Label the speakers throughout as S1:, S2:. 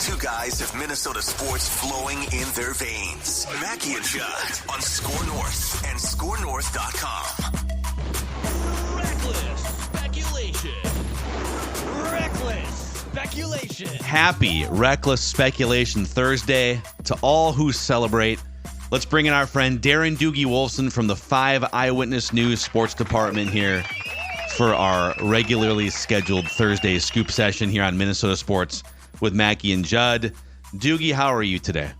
S1: Two guys have Minnesota sports flowing in their veins. Mackey and Judd on Score North and ScoreNorth.com.
S2: Reckless speculation.
S3: Happy Reckless Speculation Thursday to all who celebrate. Let's bring in our friend Darren Doogie Wolfson from the 5 Eyewitness News Sports Department here for our regularly scheduled Thursday scoop session here on Minnesota Sports with Mackey and Judd. Doogie, how are you today?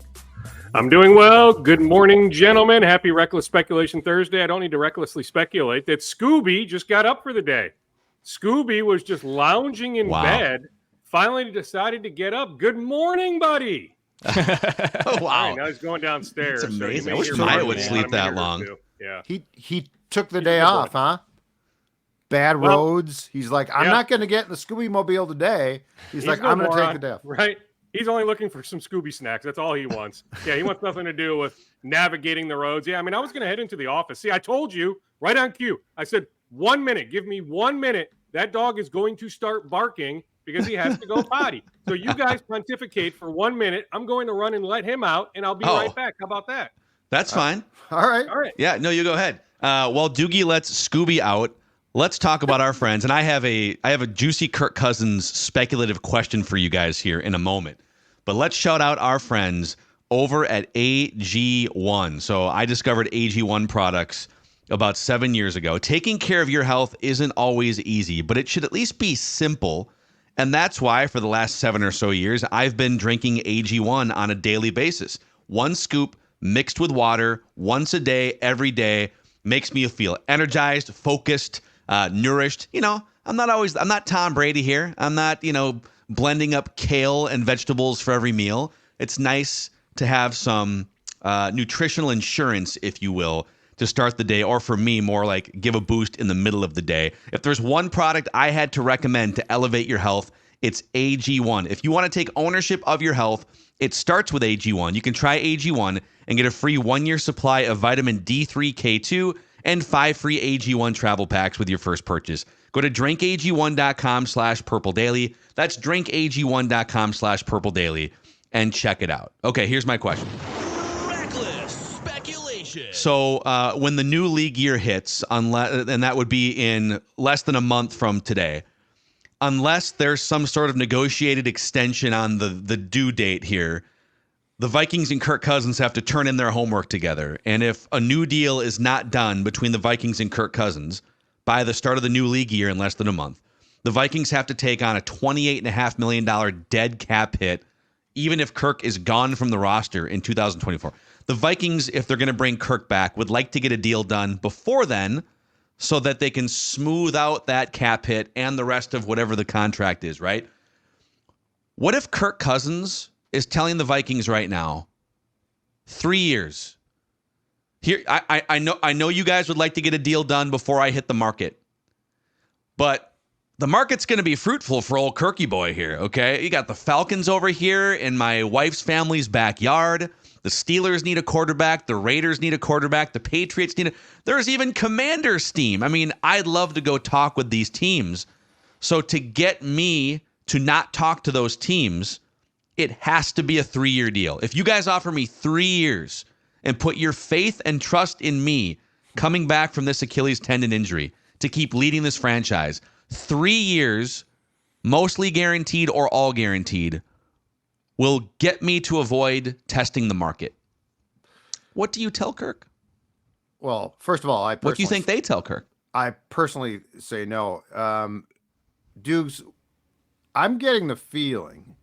S4: I'm doing well. Good morning, gentlemen. Happy Reckless Speculation Thursday. I don't need to recklessly speculate that Scooby just got up for the day. Scooby was just lounging in bed, finally decided to get up. Good morning, buddy.
S3: Oh, wow.
S4: All right, now he's going downstairs.
S3: That's amazing.
S4: So
S3: I wish Maya would sleep that long.
S4: Yeah.
S5: He took the day off, huh? Bad roads. He's like, I'm not going to get in the Scooby Mobile today. He's like, I'm going to take the day off.
S4: Right? He's only looking for some Scooby snacks. That's all he wants. Yeah, he wants nothing to do with navigating the roads. Yeah, I mean, I was going to head into the office. See, I told you right on cue. I said, 1 minute. Give me 1 minute. That dog is going to start barking because he has to go potty. So you guys pontificate for 1 minute. I'm going to run and let him out, and I'll be right back. How about that?
S3: That's fine.
S5: All right.
S3: Yeah, no, you go ahead. While Doogie lets Scooby out, let's talk about our friends. And I have a juicy Kirk Cousins speculative question for you guys here in a moment. But let's shout out our friends over at AG1. So I discovered AG1 products about 7 years ago. Taking care of your health isn't always easy, but it should at least be simple. And that's why for the last 7 or so years, I've been drinking AG1 on a daily basis. 1 scoop mixed with water once a day, every day, makes me feel energized, focused, nourished. You know, I'm not Tom Brady here. I'm not, blending up kale and vegetables for every meal. It's nice to have some nutritional insurance, if you will, to start the day, or for me, more like give a boost in the middle of the day. If there's one product I had to recommend to elevate your health, it's AG1. If you want to take ownership of your health, it starts with AG1. You can try AG1 and get a free 1-year supply of vitamin D3, K2, and 5 free AG1 travel packs with your first purchase. Go to drinkag1.com/purpledaily. That's drinkag1.com/purpledaily and check it out. Okay, here's my question. So when the new league year hits, and that would be in less than a month from today, unless there's some sort of negotiated extension on the due date here, the Vikings and Kirk Cousins have to turn in their homework together. And if a new deal is not done between the Vikings and Kirk Cousins by the start of the new league year in less than a month, the Vikings have to take on a $28.5 million dead cap hit, even if Kirk is gone from the roster in 2024. The Vikings, if they're going to bring Kirk back, would like to get a deal done before then so that they can smooth out that cap hit and the rest of whatever the contract is, right? What if Kirk Cousins is telling the Vikings right now, 3 years? Here, I know you guys would like to get a deal done before I hit the market, but the market's going to be fruitful for old Kirky boy here, okay? You got the Falcons over here in my wife's family's backyard. The Steelers need a quarterback. The Raiders need a quarterback. The Patriots need There's even Commander steam. I mean, I'd love to go talk with these teams. So to get me to not talk to those teams, it has to be a 3-year deal. If you guys offer me 3 years and put your faith and trust in me coming back from this Achilles tendon injury to keep leading this franchise, 3 years, mostly guaranteed or all guaranteed, will get me to avoid testing the market. What do you tell Kirk?
S5: Well, first of all,
S3: what do you think they tell Kirk?
S5: I personally say no. Dukes, I'm getting the feeling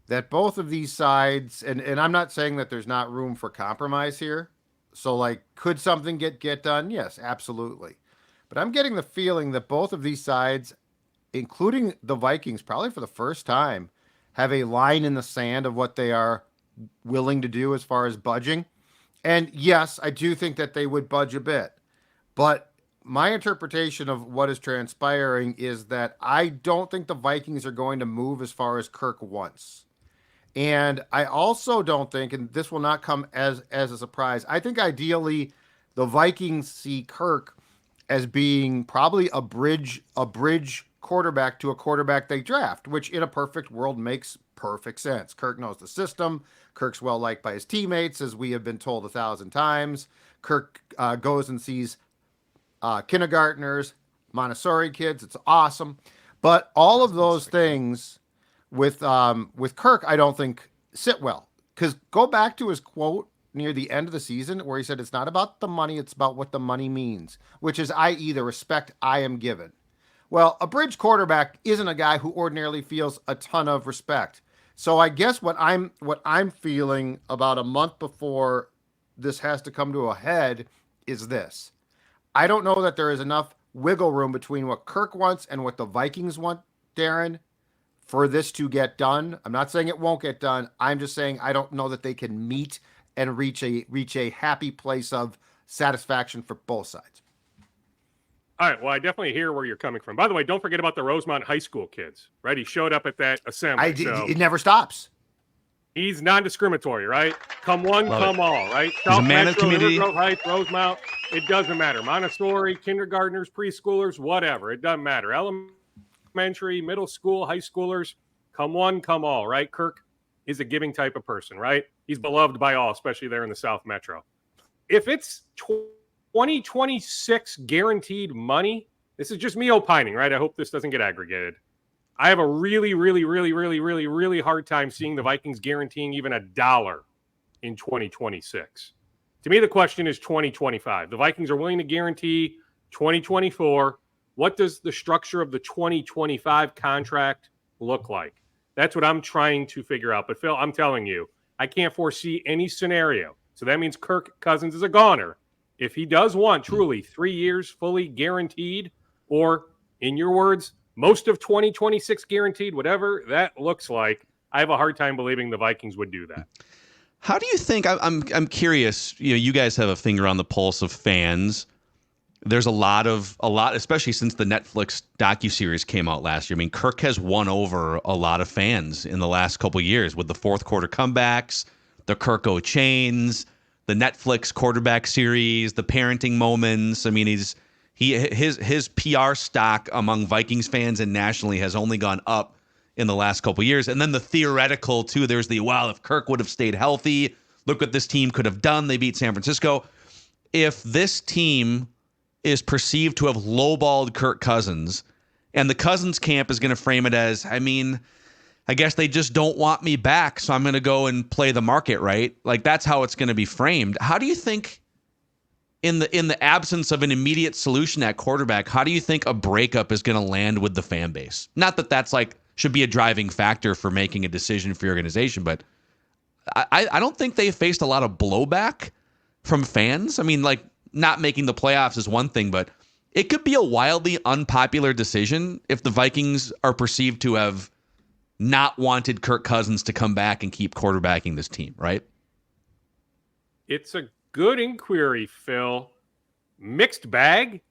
S5: that both of these sides, and I'm not saying that there's not room for compromise here. So, like, could something get done? Yes, absolutely. But I'm getting the feeling that both of these sides, including the Vikings, probably for the first time, have a line in the sand of what they are willing to do as far as budging. And yes, I do think that they would budge a bit. But my interpretation of what is transpiring is that I don't think the Vikings are going to move as far as Kirk wants. And I also don't think, and this will not come as a surprise, I think ideally the Vikings see Kirk as being probably a bridge quarterback to a quarterback they draft, which in a perfect world makes perfect sense. Kirk knows the system. Kirk's well liked by his teammates, as we have been told 1,000 times. Kirk goes and sees kindergartners, Montessori kids. It's awesome. But all of those things with Kirk, I don't think sit well. Because go back to his quote near the end of the season where he said, it's not about the money, it's about what the money means, which is, i.e., the respect I am given. Well, a bridge quarterback isn't a guy who ordinarily feels a ton of respect. So I guess what I'm feeling about a month before this has to come to a head is this. I don't know that there is enough wiggle room between what Kirk wants and what the Vikings want, Darren, for this to get done. I'm not saying it won't get done. I'm just saying I don't know that they can meet and reach a happy place of satisfaction for both sides.
S4: All right. Well, I definitely hear where you're coming from. By the way, don't forget about the Rosemont High School kids, right? He showed up at that assembly.
S5: It never stops.
S4: He's non-discriminatory, right? Come one,
S3: Love
S4: come
S3: it.
S4: all, right?
S3: He's a man of community.
S4: River Grove Heights, Rosemount, it doesn't matter. Montessori, kindergartners, preschoolers, whatever. It doesn't matter. Elementary, middle school, high schoolers, come one, come all, right? Kirk is a giving type of person, right? He's beloved by all, especially there in the South Metro. If it's 2026 guaranteed money, this is just me opining, right? I hope this doesn't get aggregated. I have a really, really, really, really, really, really hard time seeing the Vikings guaranteeing even $1 in 2026. To me, the question is 2025. The Vikings are willing to guarantee 2024. What does the structure of the 2025 contract look like? That's what I'm trying to figure out. But, Phil, I'm telling you, I can't foresee any scenario. So that means Kirk Cousins is a goner. If he does want truly 3 years fully guaranteed, or in your words, most of 2026 guaranteed, whatever that looks like, I have a hard time believing the Vikings would do that.
S3: How do you think? I'm curious. You guys have a finger on the pulse of fans. There's a lot, especially since the Netflix docuseries came out last year. I mean, Kirk has won over a lot of fans in the last couple of years with the fourth quarter comebacks, the Kirk-O chains, the Netflix quarterback series, the parenting moments. I mean, his PR stock among Vikings fans and nationally has only gone up in the last couple of years. And then the theoretical too. There's if Kirk would have stayed healthy, look what this team could have done. They beat San Francisco. If this team is perceived to have lowballed Kirk Cousins, and the Cousins camp is going to frame it as, I guess they just don't want me back, so I'm going to go and play the market, right? Like, that's how it's going to be framed. How do you think, in the absence of an immediate solution at quarterback, how do you think a breakup is going to land with the fan base? Not that that's should be a driving factor for making a decision for your organization, but I don't think they faced a lot of blowback from fans. I mean, not making the playoffs is one thing, but it could be a wildly unpopular decision if the Vikings are perceived to have not wanted Kirk Cousins to come back and keep quarterbacking this team, right?
S4: It's a good inquiry, Phil. Mixed bag.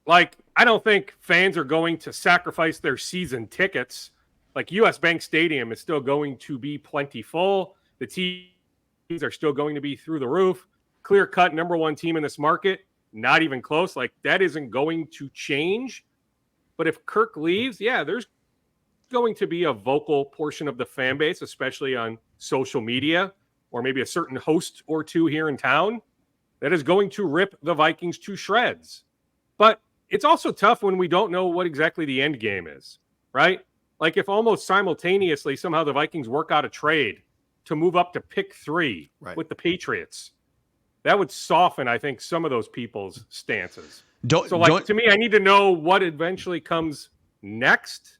S4: I don't think fans are going to sacrifice their season tickets. US Bank Stadium is still going to be plenty full. The teams are still going to be through the roof. Clear-cut number one team in this market, not even close. That isn't going to change. But if Kirk leaves, there's going to be a vocal portion of the fan base, especially on social media, or maybe a certain host or two here in town, that is going to rip the Vikings to shreds. But it's also tough when we don't know what exactly the end game is, right? If almost simultaneously somehow the Vikings work out a trade to move up to pick 3 with the Patriots, that would soften, I think, some of those people's stances. To me, I need to know what eventually comes next.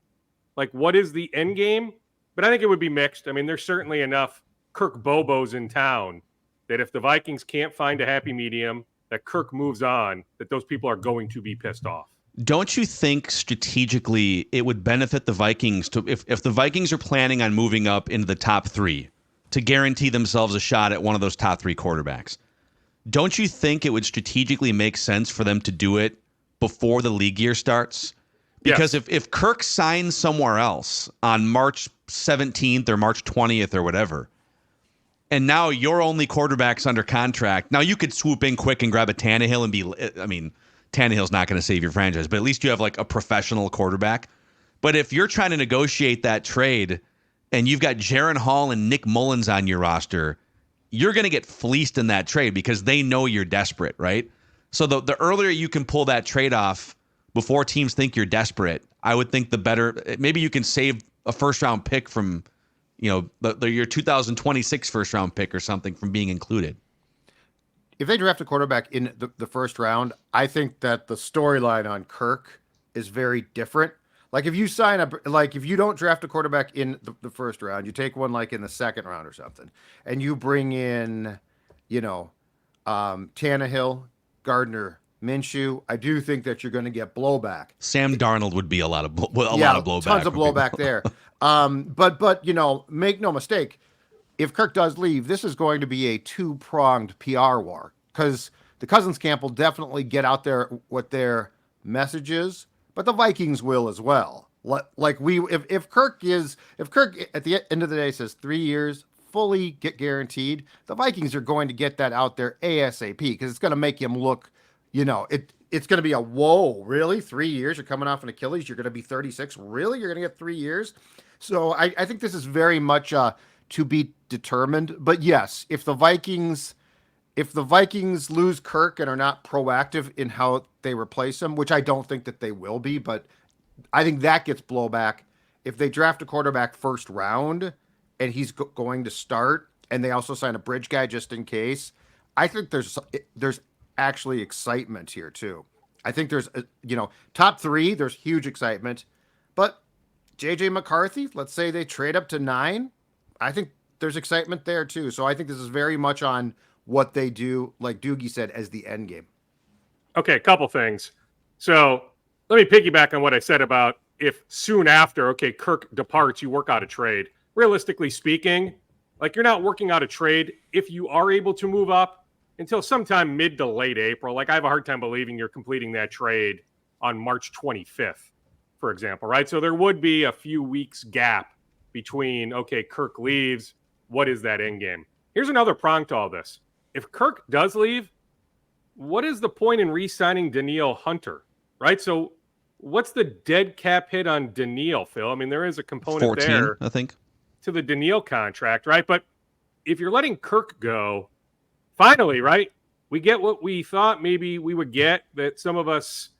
S4: What is the end game? But I think it would be mixed. I mean, there's certainly enough Kirk Bobos in town that if the Vikings can't find a happy medium, that Kirk moves on, that those people are going to be pissed off.
S3: Don't you think strategically it would benefit the Vikings if the Vikings are planning on moving up into the top 3 to guarantee themselves a shot at one of those top 3 quarterbacks? Don't you think it would strategically make sense for them to do it before the league year starts? Because if Kirk signs somewhere else on March 17th or March 20th or whatever, and now your only quarterback's under contract, now you could swoop in quick and grab a Tannehill and Tannehill's not going to save your franchise, but at least you have like a professional quarterback. But if you're trying to negotiate that trade and you've got Jaron Hall and Nick Mullins on your roster, you're going to get fleeced in that trade because they know you're desperate, right? So the earlier you can pull that trade off before teams think you're desperate, I would think the better. Maybe you can save a first-round pick from, your 2026 first-round pick or something from being included.
S5: If they draft a quarterback in the first round, I think that the storyline on Kirk is very different. Like if you if you don't draft a quarterback in the first round, you take one like in the second round or something, and you bring in, Tannehill, Gardner, Minshew, I do think that you're going to get blowback.
S3: Sam Darnold would be a lot of blowback.
S5: Tons of blowback there. But make no mistake, if Kirk does leave, this is going to be a two-pronged PR war because the Cousins camp will definitely get out there what their message is, but the Vikings will as well. If Kirk at the end of the day says 3 years fully get guaranteed, the Vikings are going to get that out there ASAP because it's going to make him look, it's going to be a whoa, really? 3 years? You're coming off an Achilles? You're going to be 36? Really? You're going to get 3 years? So I think this is very much to be determined. But yes, if the Vikings lose Kirk and are not proactive in how they replace him, which I don't think that they will be, but I think that gets blowback. If they draft a quarterback first round and he's going to start, and they also sign a bridge guy just in case, I think there's actually excitement here too. I think there's top three, there's huge excitement, but JJ McCarthy, let's say they trade up to 9, I think there's excitement there too. So I think this is very much on what they do, like Doogie said, as the end game.
S4: Okay, a couple things. So let me piggyback on what I said about if soon after, Kirk departs, you work out a trade. Realistically speaking, you're not working out a trade if you are able to move up until sometime mid to late April. I have a hard time believing you're completing that trade on March 25th, for example, right? So there would be a few weeks gap between, Kirk leaves. What is that end game? Here's another prong to all this. If Kirk does leave, what is the point in re-signing Danielle Hunter, right? So what's the dead cap hit on Danielle, Phil? I mean, there is a component
S3: 14,
S4: there,
S3: I think,
S4: to the Danielle contract, right? But if you're letting Kirk go, finally, right, we get what we thought maybe we would get, that some of us,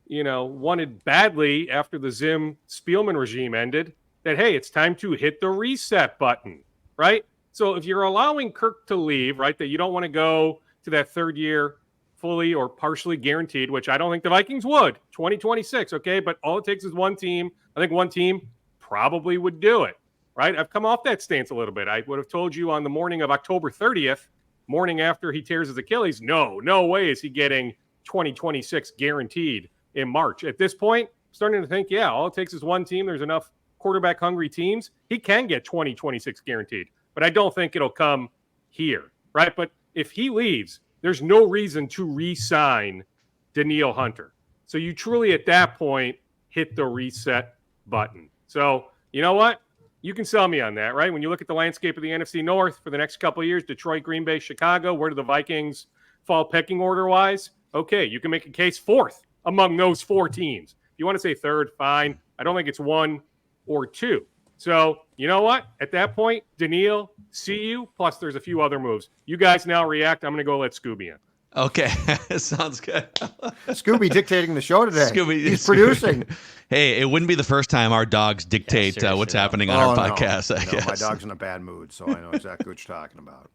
S4: wanted badly after the Zim Spielman regime ended, that, hey, it's time to hit the reset button, right? So if you're allowing Kirk to leave, right, that you don't want to go to that third year fully or partially guaranteed, which I don't think the Vikings would, 2026, but all it takes is one team. I think one team probably would do it, right? I've come off that stance a little bit. I would have told you on the morning of October 30th, morning after he tears his Achilles, no way is he getting 2026 guaranteed in March. At this point, I'm starting to think, all it takes is one team. There's enough quarterback-hungry teams. He can get 2026 guaranteed. But I don't think it'll come here, right? But if he leaves, there's no reason to re-sign Danielle Hunter. So you truly, at that point, hit the reset button. So you know what? You can sell me on that, right? When you look at the landscape of the NFC North for the next couple of years, Detroit, Green Bay, Chicago, where do the Vikings fall pecking order-wise? Okay, you can make a case fourth among those four teams. If you want to say third, fine. I don't think it's 1 or 2. So, you know what? At that point, Danielle, see you. Plus, there's a few other moves. You guys now react. I'm going to go let Scooby in.
S3: Okay. Sounds good.
S5: Scooby dictating the show today. He's producing.
S3: Hey, it wouldn't be the first time our dogs dictate what's happening on our podcast. I guess.
S5: My dog's in a bad mood, so I know exactly what you're talking about.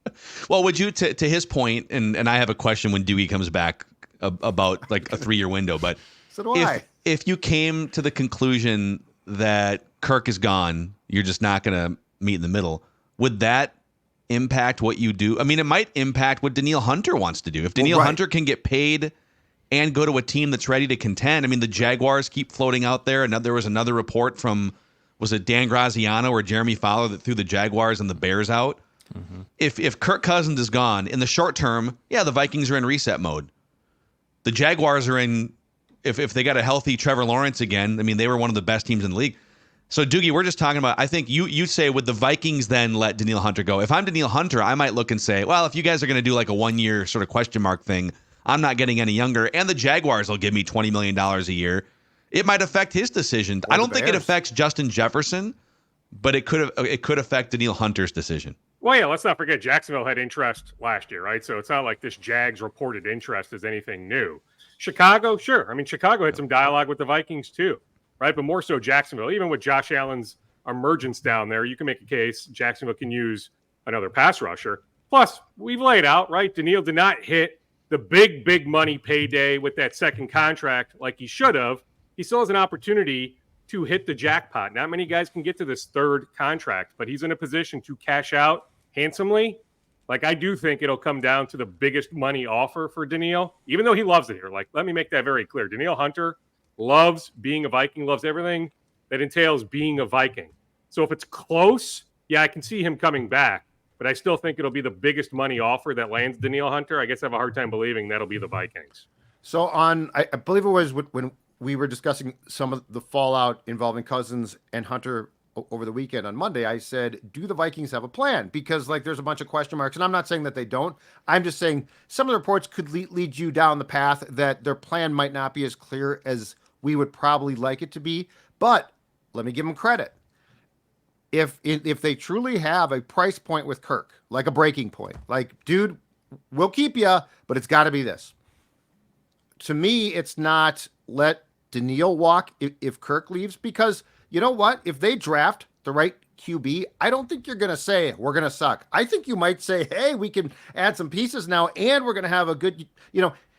S3: Well, would you, to his point, and I have a question when Dewey comes back about a 3-year window, but
S5: so do I.
S3: If you came to the conclusion that Kirk is gone, you're just not going to meet in the middle, would that impact what you do? I mean, it might impact what Danielle Hunter wants to do. If Danielle Hunter can get paid and go to a team that's ready to contend, I mean, the Jaguars keep floating out there. And there was another report from, was it Dan Graziano or Jeremy Fowler that threw the Jaguars and the Bears out? Mm-hmm. If Kirk Cousins is gone, in the short term, the Vikings are in reset mode. The Jaguars are in, if they got a healthy Trevor Lawrence again, I mean, they were one of the best teams in the league. So, Doogie, we're just talking about, I think you say, would the Vikings then let Danielle Hunter go? If I'm Danielle Hunter, I might look and say, well, if you guys are going to do like a 1-year sort of question mark thing, I'm not getting any younger, and the Jaguars will give me $20 million a year. It might affect his decision.
S5: Or
S3: I don't think it
S5: Bears.
S3: affects Justin Jefferson, but it could affect Danielle Hunter's decision.
S4: Well, yeah, let's not forget Jacksonville had interest last year, right? So it's not like this Jags reported interest is anything new. Chicago, sure. I mean, Chicago had some dialogue with the Vikings too, right? But more so Jacksonville. Even with Josh Allen's emergence down there, you can make a case Jacksonville can use another pass rusher. Plus, we've laid out, right? Danielle did not hit the big money payday with that second contract like he should have. He still has an opportunity to hit the jackpot. Not many guys can get to this third contract, but he's in a position to cash out handsomely. Like, I do think it'll come down to the biggest money offer for Danielle, even though he loves it here. Like, let me make that very clear. Danielle Hunter loves being a Viking, loves everything that entails being a Viking. So if it's close, yeah, I can see him coming back, but I still think it'll be the biggest money offer that lands Danielle Hunter. I guess I have a hard time believing that'll be the Vikings.
S5: So I believe it was when we were discussing some of the fallout involving Cousins and Hunter over the weekend on Monday, I said, do the Vikings have a plan? Because like there's a bunch of question marks, and I'm not saying that they don't. I'm just saying some of the reports could lead you down the path that their plan might not be as clear as we would probably like it to be. But let me give them credit. If they truly have a price point with Kirk, like a breaking point, like, dude, we'll keep you, but it's got to be this. To me, it's not let Danielle walk if Kirk leaves, because you know what? If they draft the right QB, I don't think you're going to say we're going to suck. I think you might say, hey, we can add some pieces now, and we're going to have a good,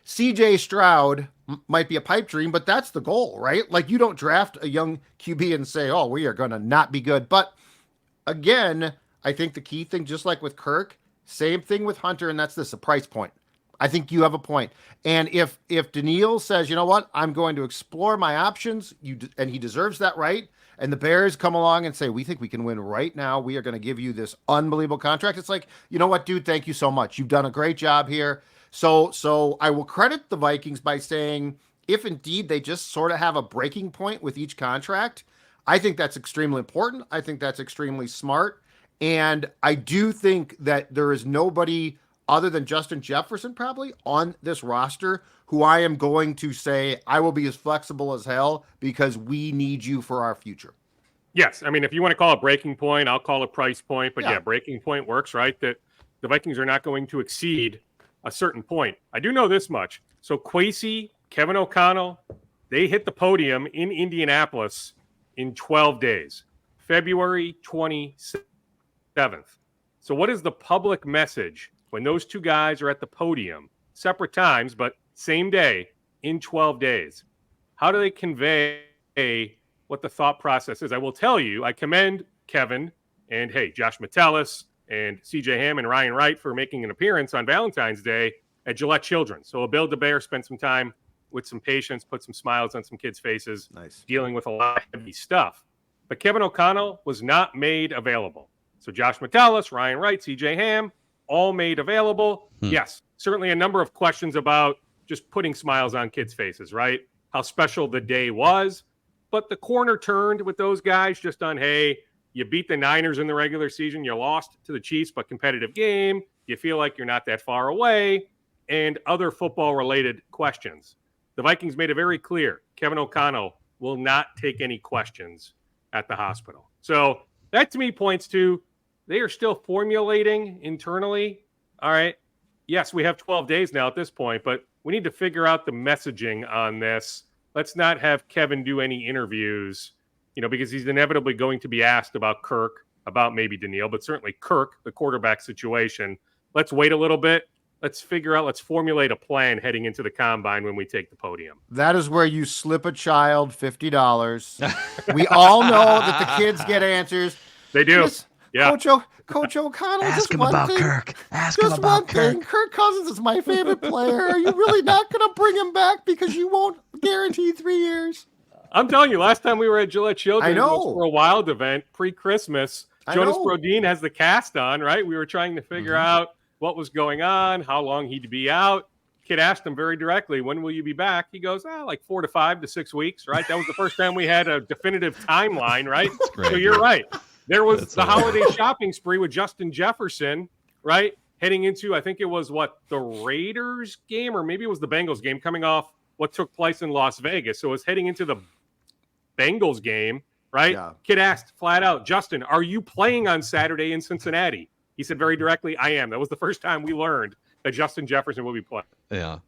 S5: CJ Stroud might be a pipe dream, but that's the goal, right? Like, you don't draft a young QB and say, oh, we are going to not be good. But again, I think the key thing, just like with Kirk, same thing with Hunter, and that's this, a price point. I think you have a point. And if Danielle says, you know what, I'm going to explore my options, and he deserves that right, and the Bears come along and say, we think we can win right now, we are going to give you this unbelievable contract, it's like, you know what, dude, thank you so much. You've done a great job here. So I will credit the Vikings by saying, if indeed they just sort of have a breaking point with each contract, I think that's extremely important. I think that's extremely smart. And I do think that there is nobody other than Justin Jefferson probably on this roster who I am going to say, I will be as flexible as hell because we need you for our future.
S4: Yes. I mean, if you want to call it breaking point, I'll call it price point. But yeah, breaking point works, right? That the Vikings are not going to exceed a certain point. I do know this much. So Kwesi, Kevin O'Connell, they hit the podium in Indianapolis in 12 days, February 27th. So what is the public message when those two guys are at the podium, separate times, but same day in 12 days? How do they convey what the thought process is? I will tell you, I commend Kevin and, hey, Josh Metellus and CJ Ham and Ryan Wright for making an appearance on Valentine's Day at Gillette Children's. So Build-A-Bear spent some time with some patience, put some smiles on some kids' faces, dealing with a lot of heavy stuff. But Kevin O'Connell was not made available. So Josh Metellus, Ryan Wright, CJ Ham, all made available. Yes, certainly a number of questions about just putting smiles on kids' faces, right? How special the day was. But the corner turned with those guys just on, hey, you beat the Niners in the regular season, you lost to the Chiefs, but competitive game. You feel like you're not that far away, and other football-related questions. The Vikings made it very clear Kevin O'Connell will not take any questions at the hospital. So that to me points to they are still formulating internally. All right. Yes, we have 12 days now at this point, but we need to figure out the messaging on this. Let's not have Kevin do any interviews, because he's inevitably going to be asked about Kirk, about maybe Danielle, but certainly Kirk, the quarterback situation. Let's wait a little bit. Let's formulate a plan heading into the combine when we take the podium.
S5: That is where you slip a child $50. We all know that the kids get answers.
S4: They do. Yeah.
S5: Coach O'Connell,
S3: Ask him about Kirk. Ask him about Kirk.
S5: Kirk Cousins is my favorite player. Are you really not going to bring him back because you won't guarantee 3 years?
S4: I'm telling you, last time we were at Gillette Children's,
S5: I know.
S4: it was for a Wild event pre-Christmas. Jonas Brodeen has the cast on, right? We were trying to figure out what was going on, how long he'd be out. Kid asked him very directly, when will you be back? He goes, like 4 to 5 to 6 weeks, right? That was the first time we had a definitive timeline, right?
S3: Great,
S4: so you're right. There was holiday shopping spree with Justin Jefferson, right? heading into, I think it was the Raiders game, or maybe it was the Bengals game, coming off what took place in Las Vegas. So it was heading into the Bengals game, right?
S5: Yeah.
S4: Kid asked flat out, Justin, are you playing on Saturday in Cincinnati? He said very directly, I am. That was the first time we learned that Justin Jefferson will be playing.
S3: Yeah.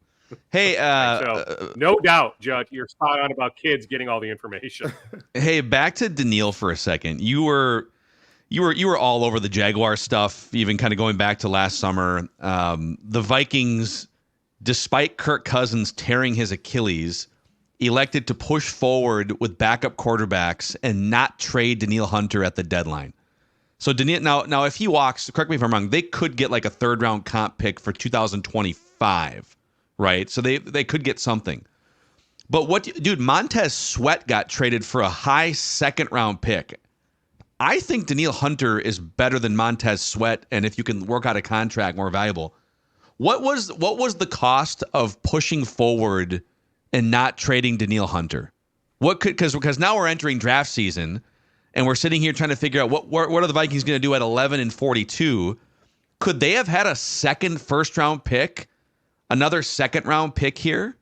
S3: Hey,
S4: so no doubt, Judd, you're spot on about kids getting all the information.
S3: Hey, back to Danielle for a second. You were all over the Jaguar stuff, even kind of going back to last summer. The Vikings, despite Kirk Cousins tearing his Achilles, elected to push forward with backup quarterbacks and not trade Danielle Hunter at the deadline. So Danielle, now if he walks, correct me if I'm wrong, they could get like a third round comp pick for 2025, right? So they could get something. But dude, Montez Sweat got traded for a high second round pick. I think Danielle Hunter is better than Montez Sweat, and if you can work out a contract, more valuable. What was the cost of pushing forward and not trading Danielle Hunter? Because now we're entering draft season, and we're sitting here trying to figure out what are the Vikings going to do at 11-42? Could they have had a second first-round pick, another second-round pick here,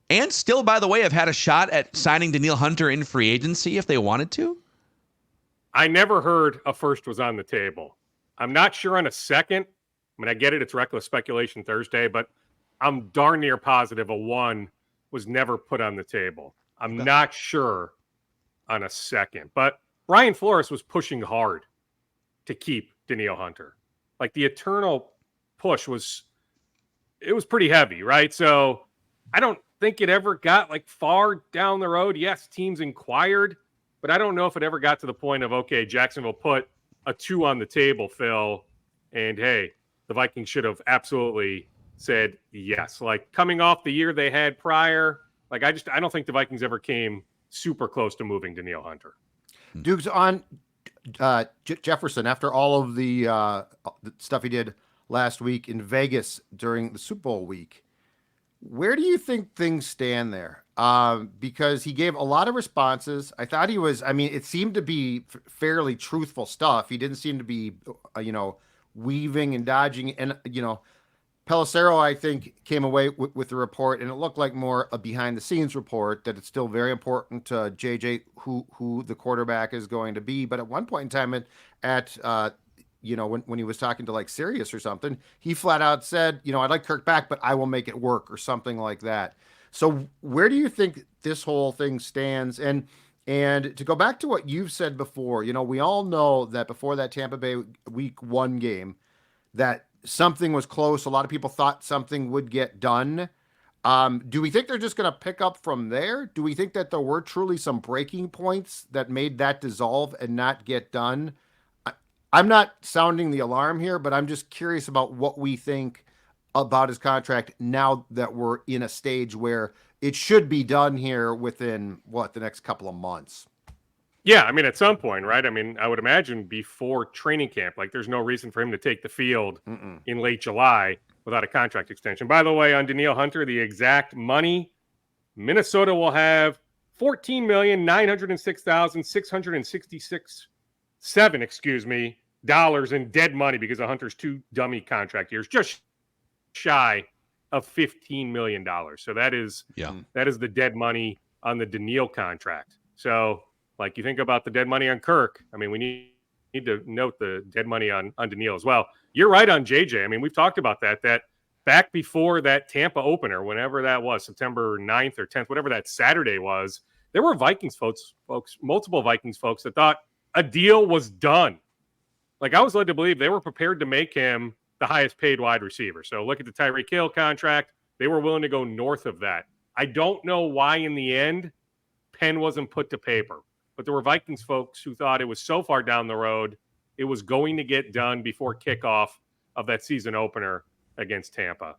S3: and still, by the way, have had a shot at signing Danielle Hunter in free agency if they wanted to?
S4: I never heard a first was on the table. I'm not sure on a second. I mean, I get it. It's reckless speculation Thursday, but I'm darn near positive a one was never put on the table. I'm not sure on a second, but Brian Flores was pushing hard to keep Danielle Hunter. Like the eternal push was pretty heavy, right? So I don't think it ever got like far down the road. Yes, teams inquired, but I don't know if it ever got to the point of, okay, Jacksonville put a 2 on the table, Phil, and hey, the Vikings should have absolutely said yes. Like coming off the year they had prior, like I don't think the Vikings ever came super close to moving Danielle Hunter.
S5: Duke's on Jefferson after all of the stuff he did last week in Vegas during the Super Bowl week. Where do you think things stand there? Because he gave a lot of responses. I thought it seemed to be fairly truthful stuff. He didn't seem to be, weaving and dodging. And, Pelissero, I think, came away with the report, and it looked like more a behind-the-scenes report, that it's still very important to JJ who the quarterback is going to be. But at one point in time, when he was talking to like Sirius or something, he flat out said, I'd like Kirk back, but I will make it work, or something like that. So where do you think this whole thing stands? And to go back to what you've said before, we all know that before that Tampa Bay Week 1 game, that something was close. A lot of people thought something would get done. Do we think they're just going to pick up from there? Do we think that there were truly some breaking points that made that dissolve and not get done? I'm not sounding the alarm here, but I'm just curious about what we think about his contract now that we're in a stage where it should be done here within the next couple of months.
S4: Yeah, I mean, at some point, right? I mean, I would imagine before training camp, like there's no reason for him to take the field in late July without a contract extension. By the way, on Danielle Hunter, the exact money, Minnesota will have $14,906,666 in dead money because of Hunter's 2 dummy contract years, just shy of $15 million. So that is the dead money on the Danielle contract. So like you think about the dead money on Kirk, I mean, we need to note the dead money on Danielle as well. You're right on JJ. I mean, we've talked about that back before that Tampa opener, whenever that was, September 9th or 10th, whatever that Saturday was, there were Vikings folks, multiple Vikings folks that thought a deal was done. Like I was led to believe they were prepared to make him the highest paid wide receiver. So look at the Tyreek Hill contract. They were willing to go north of that. I don't know why in the end pen wasn't put to paper. But there were Vikings folks who thought it was so far down the road, it was going to get done before kickoff of that season opener against Tampa.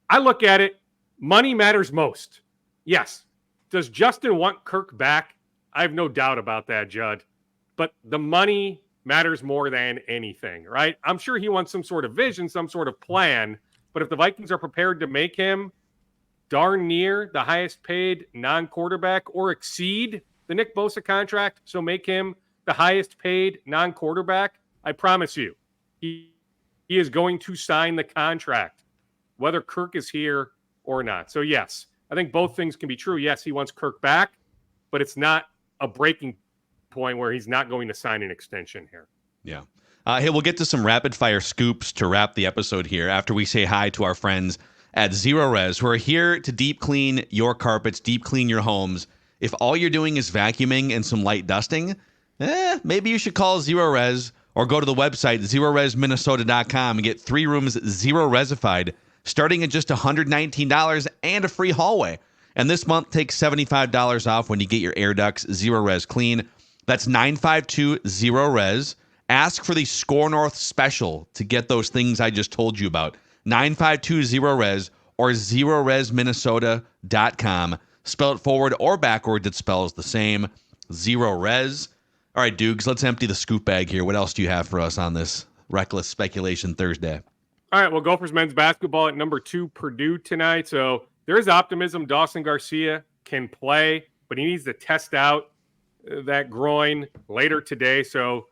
S4: I look at it, money matters most. Yes. Does Justin want Kirk back? I have no doubt about that, Judd. But the money matters more than anything, right? I'm sure he wants some sort of vision, some sort of plan. But if the Vikings are prepared to make him darn near the highest paid non-quarterback or exceed the Nick Bosa contract, so make him the highest paid non-quarterback, I promise you, he he is going to sign the contract, whether Kirk is here or not. So, yes, I think both things can be true. Yes, he wants Kirk back, but it's not a breaking point where he's not going to sign an extension here.
S3: Yeah. Hey, we'll get to some rapid fire scoops to wrap the episode here after we say hi to our friends at Zero Res, who are here to deep clean your carpets, deep clean your homes. If all you're doing is vacuuming and some light dusting, maybe you should call Zero Res or go to the website zeroresminnesota.com and get 3 rooms zero resified, starting at just $119 and a free hallway. And this month, take $75 off when you get your air ducts Zero Res clean. That's 952-ZERO-RES. Ask for the Score North special to get those things I just told you about. 952-ZERO-RES or zeroresminnesota.com. Spell it forward or backwards, it spells the same. Zero Res. All right, Dukes, let's empty the scoop bag here. What else do you have for us on this Reckless Speculation Thursday?
S4: All right, well, Gophers men's basketball at number 2, Purdue tonight. So there is optimism. Dawson Garcia can play, but he needs to test out that groin later today. So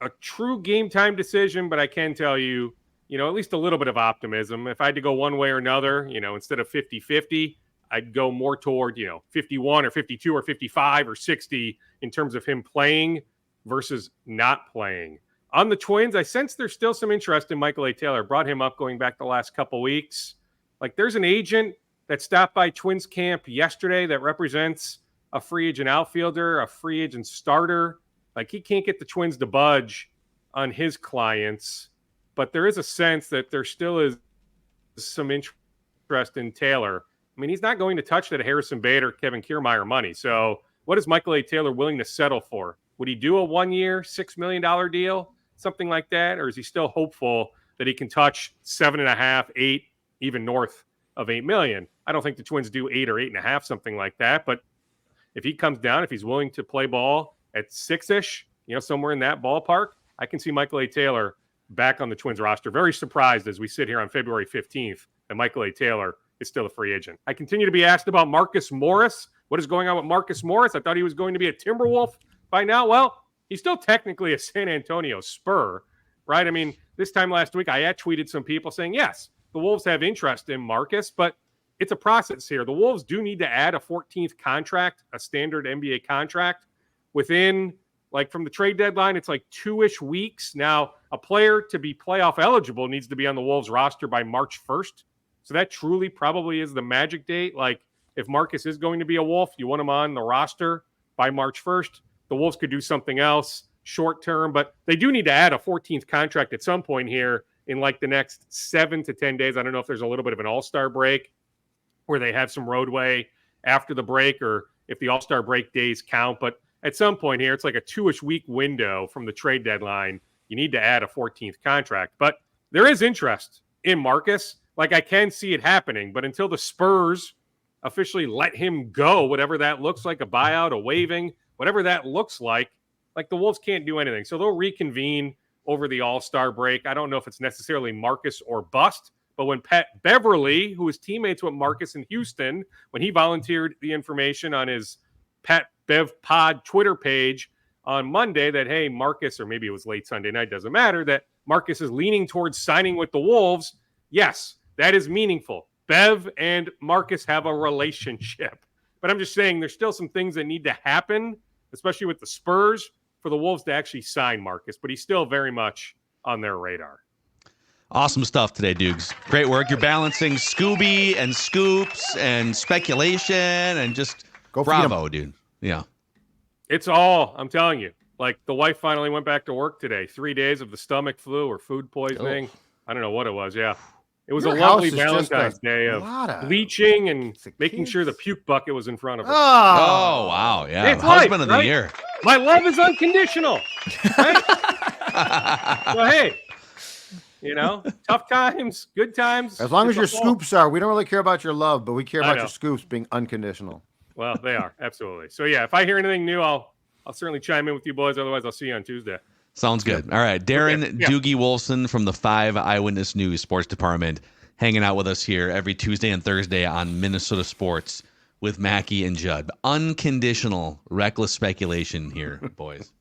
S4: a true game time decision, but I can tell you, at least a little bit of optimism. If I had to go one way or another, instead of 50-50, I'd go more toward, 51 or 52 or 55 or 60 in terms of him playing versus not playing. On the Twins, I sense there's still some interest in Michael A. Taylor. Brought him up going back the last couple weeks. Like, there's an agent that stopped by Twins camp yesterday that represents a free agent outfielder, a free agent starter. Like, he can't get the Twins to budge on his clients, but there is a sense that there still is some interest in Taylor. I mean, he's not going to touch that Harrison Bader, Kevin Kiermaier money. So what is Michael A. Taylor willing to settle for? Would he do a 1-year, $6 million deal, something like that? Or is he still hopeful that he can touch 7.5, 8, even north of $8 million? I don't think the Twins do 8 or 8.5, something like that. But if he comes down, if he's willing to play ball at 6-ish, somewhere in that ballpark, I can see Michael A. Taylor back on the Twins roster. Very surprised as we sit here on February 15th that Michael A. Taylor is still a free agent. I continue to be asked about Marcus Morris. What is going on with Marcus Morris? I thought he was going to be a Timberwolf by now. Well, he's still technically a San Antonio Spur, right? I mean, this time last week, I had tweeted some people saying, yes, the Wolves have interest in Marcus, but it's a process here. The Wolves do need to add a 14th contract, a standard NBA contract, within, from the trade deadline, it's 2-ish weeks. Now, a player to be playoff eligible needs to be on the Wolves roster by March 1st. So that truly probably is the magic date. If Marcus is going to be a Wolf, you want him on the roster by March 1st. The Wolves could do something else short term, but they do need to add a 14th contract at some point here in the next 7 to 10 days. I don't know if there's a little bit of an all-star break where they have some roadway after the break or if the all-star break days count. But at some point here, it's a 2-ish week window from the trade deadline. You need to add a 14th contract. But there is interest in Marcus. I can see it happening, but until the Spurs officially let him go, whatever that looks like, a buyout, a waiving, whatever that looks like the Wolves can't do anything. So they'll reconvene over the All-Star break. I don't know if it's necessarily Marcus or bust, but when Pat Beverly, who was teammates with Marcus in Houston, when he volunteered the information on his Pat Bev Pod Twitter page on Monday that, hey, Marcus, or maybe it was late Sunday night, doesn't matter, that Marcus is leaning towards signing with the Wolves, yes, that is meaningful. Bev and Marcus have a relationship. But I'm just saying there's still some things that need to happen, especially with the Spurs, for the Wolves to actually sign Marcus. But he's still very much on their radar.
S3: Awesome stuff today, Dukes. Great work. You're balancing Scooby and scoops and speculation and just bravo, dude. Yeah.
S4: It's all, I'm telling you. The wife finally went back to work today. 3 days of the stomach flu or food poisoning. Oh. I don't know what it was. Yeah. It was a lovely Valentine's Day of bleaching and making sure the puke bucket was in front of her.
S3: Oh wow. Yeah.
S4: It's
S3: Husband
S4: life,
S3: of the year.
S4: My love is unconditional. Right? Well, hey, tough times, good times.
S5: As long as your scoops are, we don't really care about your love, but we care about your scoops being unconditional.
S4: Well, they are. Absolutely. So, yeah, if I hear anything new, I'll certainly chime in with you boys. Otherwise, I'll see you on Tuesday.
S3: Sounds good. All right. Darren Doogie Wolfson from the 5 Eyewitness News Sports Department hanging out with us here every Tuesday and Thursday on Minnesota Sports with Mackey and Judd. Unconditional, reckless speculation here, boys.